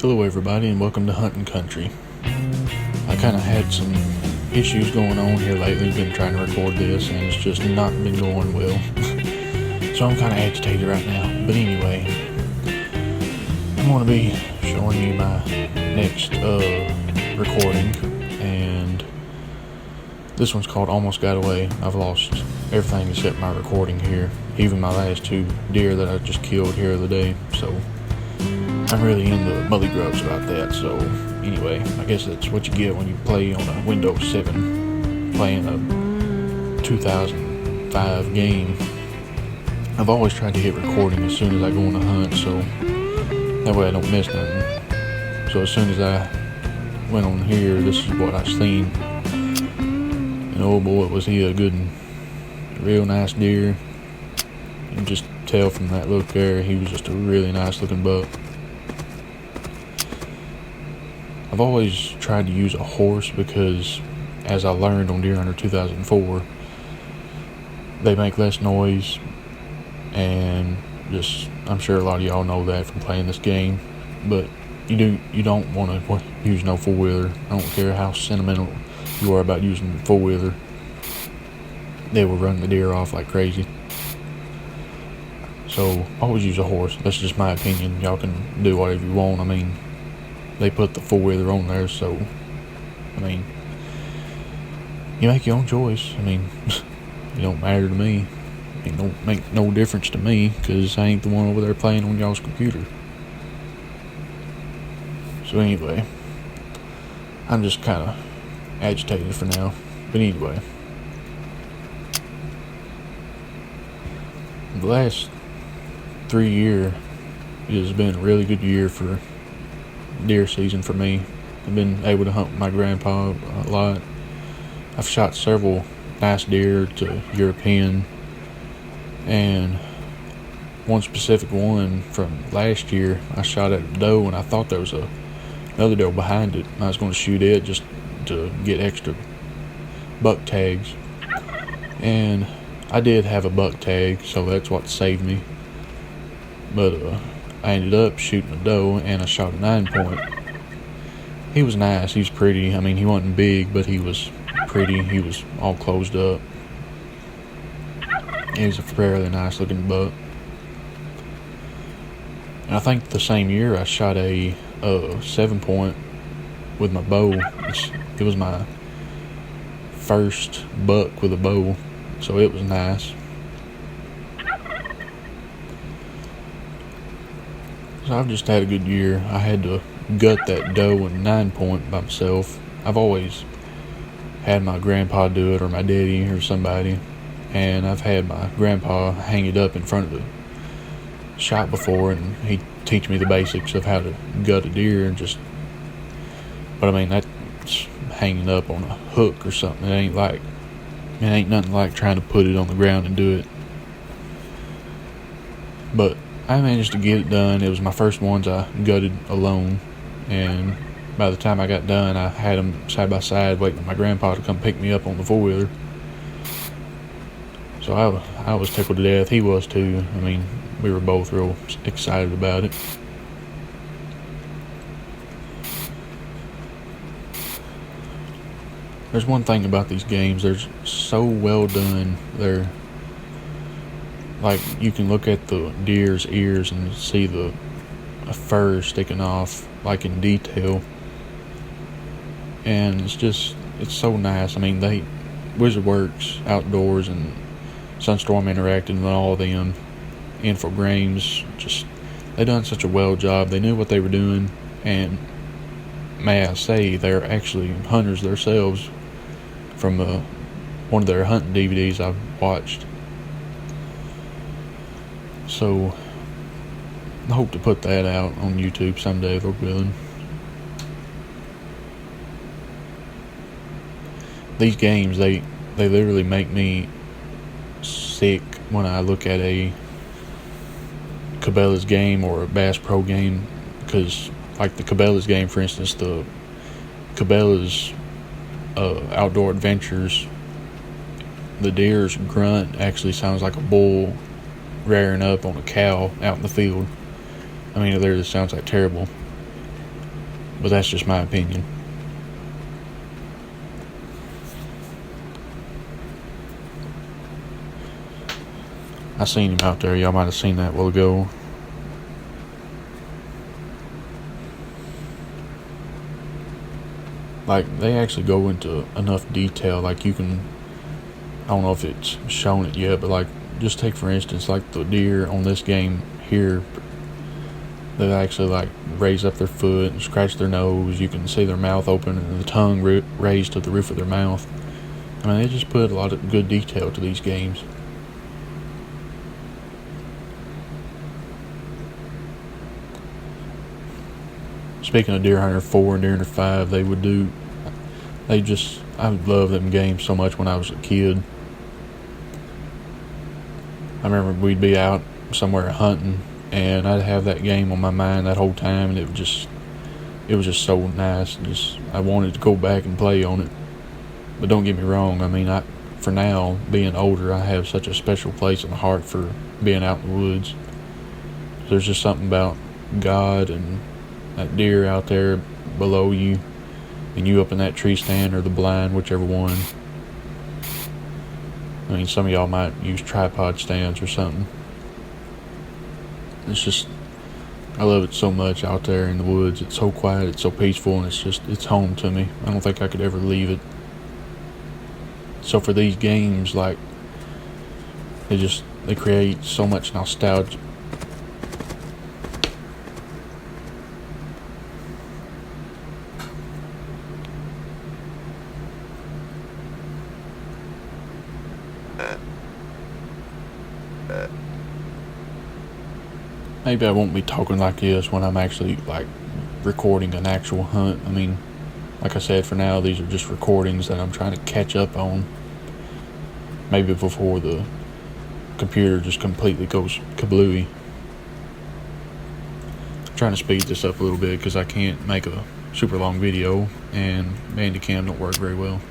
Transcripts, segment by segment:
Hello everybody and welcome to Hunting Country. I kind of had some issues going on here lately, been trying to record this and it's just not been going well. So I'm kind of agitated right now. But anyway, I'm going to be showing you my next recording, and this one's called Almost Got Away. I've lost everything except my recording here, even my last two deer that I just killed here the other day, so I'm really into mully grubs about that. So anyway, I guess that's what you get when you play on a Windows 7 playing a 2005 game. I've always tried to hit recording as soon as I go on a hunt, so that way I don't miss nothing. So as soon as I went on here, this is what I seen, and oh boy, was he a good, real nice deer. You can just tell from that look there, he was just a really nice looking buck. I've always tried to use a horse because, as I learned on Deer Hunter 2004, they make less noise, and just, I'm sure a lot of y'all know that from playing this game, but you don't want to use no four-wheeler. I don't care how sentimental you are about using the four-wheeler, they will run the deer off like crazy. So always use a horse. That's just my opinion. Y'all can do whatever you want. I mean, they put the four-wheeler on there, so I mean, you make your own choice. I mean, it don't matter to me. It don't make no difference to me, because I ain't the one over there playing on y'all's computer. So anyway, I'm just kind of agitated for now. But anyway, the last 3 years has been a really good year for deer season for me. I've been able to hunt with my grandpa a lot. I've shot several nice deer to European, and one specific one from last year, I shot at a doe and I thought there was another doe behind it. I was going to shoot it just to get extra buck tags, and I did have a buck tag, so that's what saved me. But I ended up shooting a doe, and I shot a 9-point. He was nice, he was pretty. I mean, he wasn't big, but he was pretty. He was all closed up. He was a fairly nice looking buck. And I think the same year I shot a 7-point with my bow. It was my first buck with a bow, so it was nice. So I've just had a good year. I had to gut that doe and 9-point by myself. I've always had my grandpa do it, or my daddy, or somebody, and I've had my grandpa hang it up in front of the shop before, and he'd teach me the basics of how to gut a deer, and just, but I mean, that's hanging up on a hook or something. It ain't nothing like trying to put it on the ground and do it. But I managed to get it done. It was my first ones I gutted alone, and by the time I got done, I had them side by side waiting for my grandpa to come pick me up on the four-wheeler. So I was tickled to death. He was too. I mean, we were both real excited about it. There's one thing about these games, they're so well done. They're like, you can look at the deer's ears and see the fur sticking off, like, in detail, and it's so nice. I mean, WizardWorks Outdoors and Sunstorm Interactive and all of them, Infogrames, just, they done such a well job. They knew what they were doing, and may I say, they're actually hunters themselves from one of their hunting DVDs I've watched. So I hope to put that out on YouTube someday if they're willing. These games, they literally make me sick when I look at a Cabela's game or a Bass Pro game, because like the Cabela's game, for instance, the Cabela's Outdoor Adventures, the deer's grunt actually sounds like a bull rearing up on a cow out in the field. I mean, it literally sounds like terrible. But that's just my opinion. I seen him out there. Y'all might have seen that a while ago. Like, they actually go into enough detail. Like, you can, I don't know if it's shown it yet, but like, just take for instance, like the deer on this game here, they actually like raise up their foot and scratch their nose. You can see their mouth open and the tongue raised to the roof of their mouth. I mean, they just put a lot of good detail to these games. Speaking of Deer Hunter 4 and Deer Hunter 5, I love them games so much when I was a kid. I remember we'd be out somewhere hunting, and I'd have that game on my mind that whole time, and it was just so nice. I wanted to go back and play on it. But don't get me wrong, I mean, for now, being older, I have such a special place in the heart for being out in the woods. There's just something about God and that deer out there below you, and you up in that tree stand or the blind, whichever one. I mean, some of y'all might use tripod stands or something. It's just, I love it so much out there in the woods. It's so quiet, it's so peaceful, and it's home to me. I don't think I could ever leave it. So for these games, like, they create so much nostalgia. Maybe I won't be talking like this when I'm actually like recording an actual hunt. I mean, like I said, for now these are just recordings that I'm trying to catch up on. Maybe before the computer just completely goes kablooey. I'm trying to speed this up a little bit because I can't make a super long video, and Bandicam don't work very well.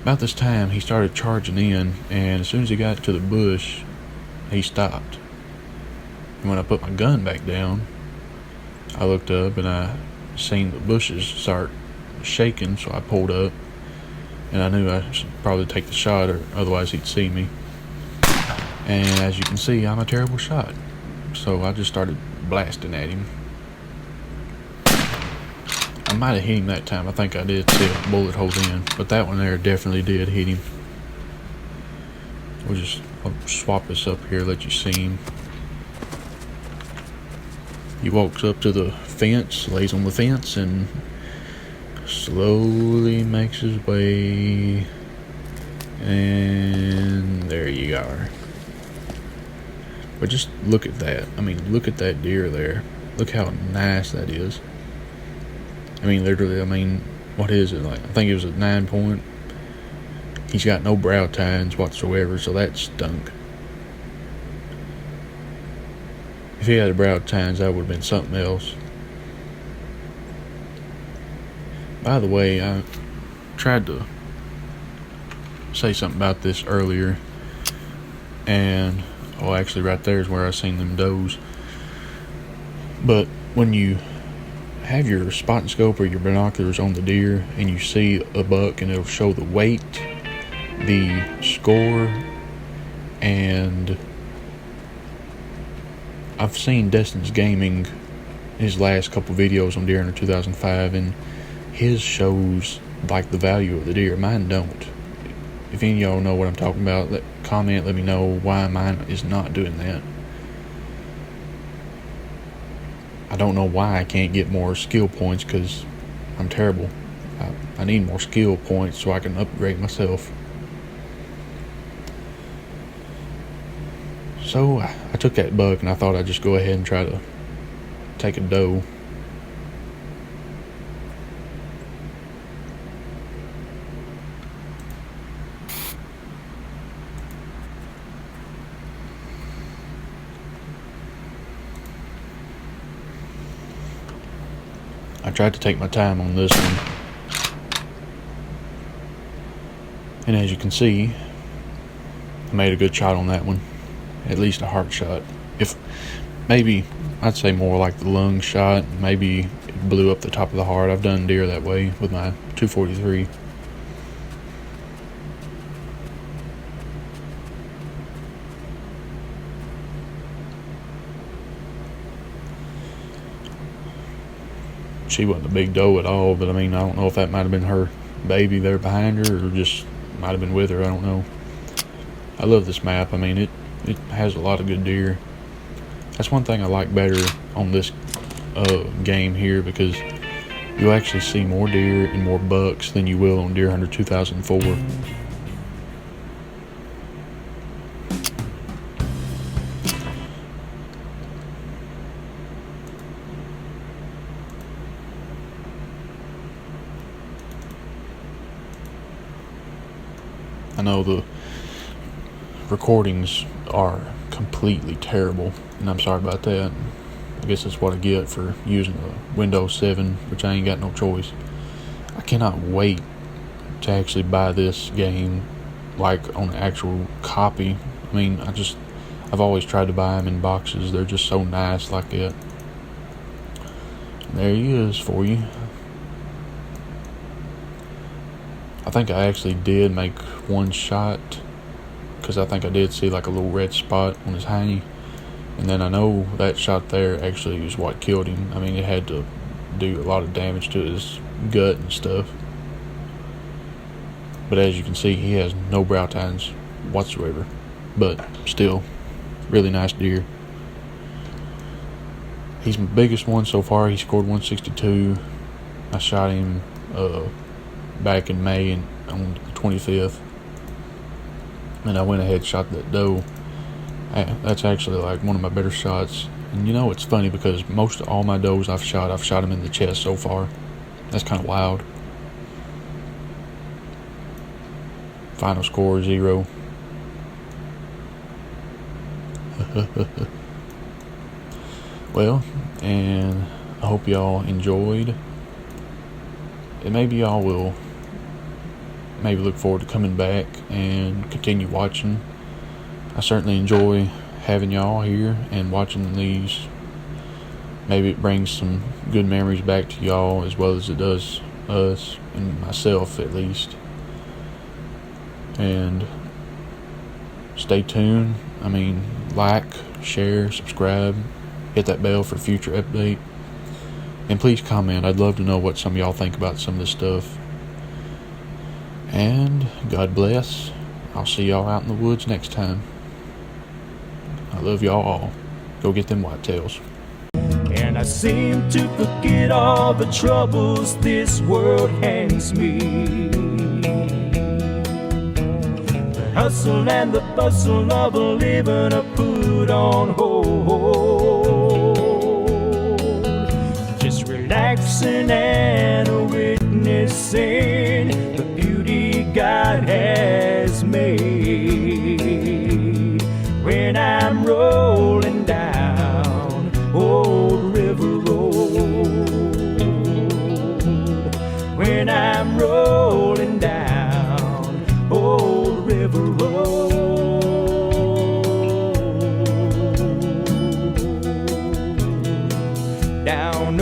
About this time, he started charging in, and as soon as he got to the bush, he stopped. And when I put my gun back down, I looked up and I seen the bushes start shaking, so I pulled up, and I knew I should probably take the shot, or otherwise he'd see me. And as you can see, I'm a terrible shot, so I just started blasting at him. I might have hit him that time. I think I did see a bullet hold in, but that one there definitely did hit him. I'll swap this up here, let you see him. He walks up to the fence, lays on the fence, and slowly makes his way. And there you are. But just look at that. I mean, look at that deer there. Look how nice that is. I mean, literally, what is it? Like, I think it was a 9-point. He's got no brow tines whatsoever, so that stunk. If he had a brow tines, that would have been something else. By the way, I tried to say something about this earlier, and actually right there is where I seen them does. But when you have your spotting scope or your binoculars on the deer and you see a buck, and it'll show the weight, the score, and I've seen Destin's Gaming, his last couple videos on Deer Hunter 2005, and his shows like the value of the deer. Mine don't. If any of y'all know what I'm talking about, comment, let me know why mine is not doing that. I don't know why I can't get more skill points, because I'm terrible. I need more skill points so I can upgrade myself. So I took that buck and I thought I'd just go ahead and try to take a doe. I tried to take my time on this one, and as you can see, I made a good shot on that one. At least a heart shot. If maybe I'd say more like the lung shot. Maybe blew up the top of the heart. I've done deer that way with my 243. She wasn't a big doe at all, but I mean, I don't know if that might have been her baby there behind her or just might have been with her. I don't know. I love this map. I mean, it has a lot of good deer. That's one thing I like better on this game here, because you'll actually see more deer and more bucks than you will on Deer Hunter 2004. I know the recordings are completely terrible, and I'm sorry about that. I guess that's what I get for using a Windows 7, which I ain't got no choice. I cannot wait to actually buy this game, like on the actual copy. I mean, I've always tried to buy them in boxes. They're just so nice like that. There he is for you. I think I actually did make one shot, because I think I did see like a little red spot on his hiney, and then I know that shot there actually was what killed him. I mean, it had to do a lot of damage to his gut and stuff, but as you can see, he has no brow tines whatsoever, but still really nice deer. He's my biggest one so far. He scored 162. I shot him back in May and on the 25th, and I went ahead and shot that doe. That's actually like one of my better shots. And you know, it's funny because most of all my does I've shot them in the chest so far. That's kind of wild. Final score 0. Well, and I hope y'all enjoyed. And maybe y'all will maybe look forward to coming back and continue watching. I certainly enjoy having y'all here and watching these. Maybe it brings some good memories back to y'all as well as it does us, and myself at least. And stay tuned. I mean, like, share, subscribe, hit that bell for future update. And please comment. I'd love to know what some of y'all think about some of this stuff. And God bless. I'll see y'all out in the woods next time. I love y'all all. Go get them whitetails. And I seem to forget all the troubles this world hands me. The hustle and the bustle of living are put on hold. Just relaxing and witnessing the beauty God has made. When I'm rolling down Old River Road, when I'm rolling down Old River Road, down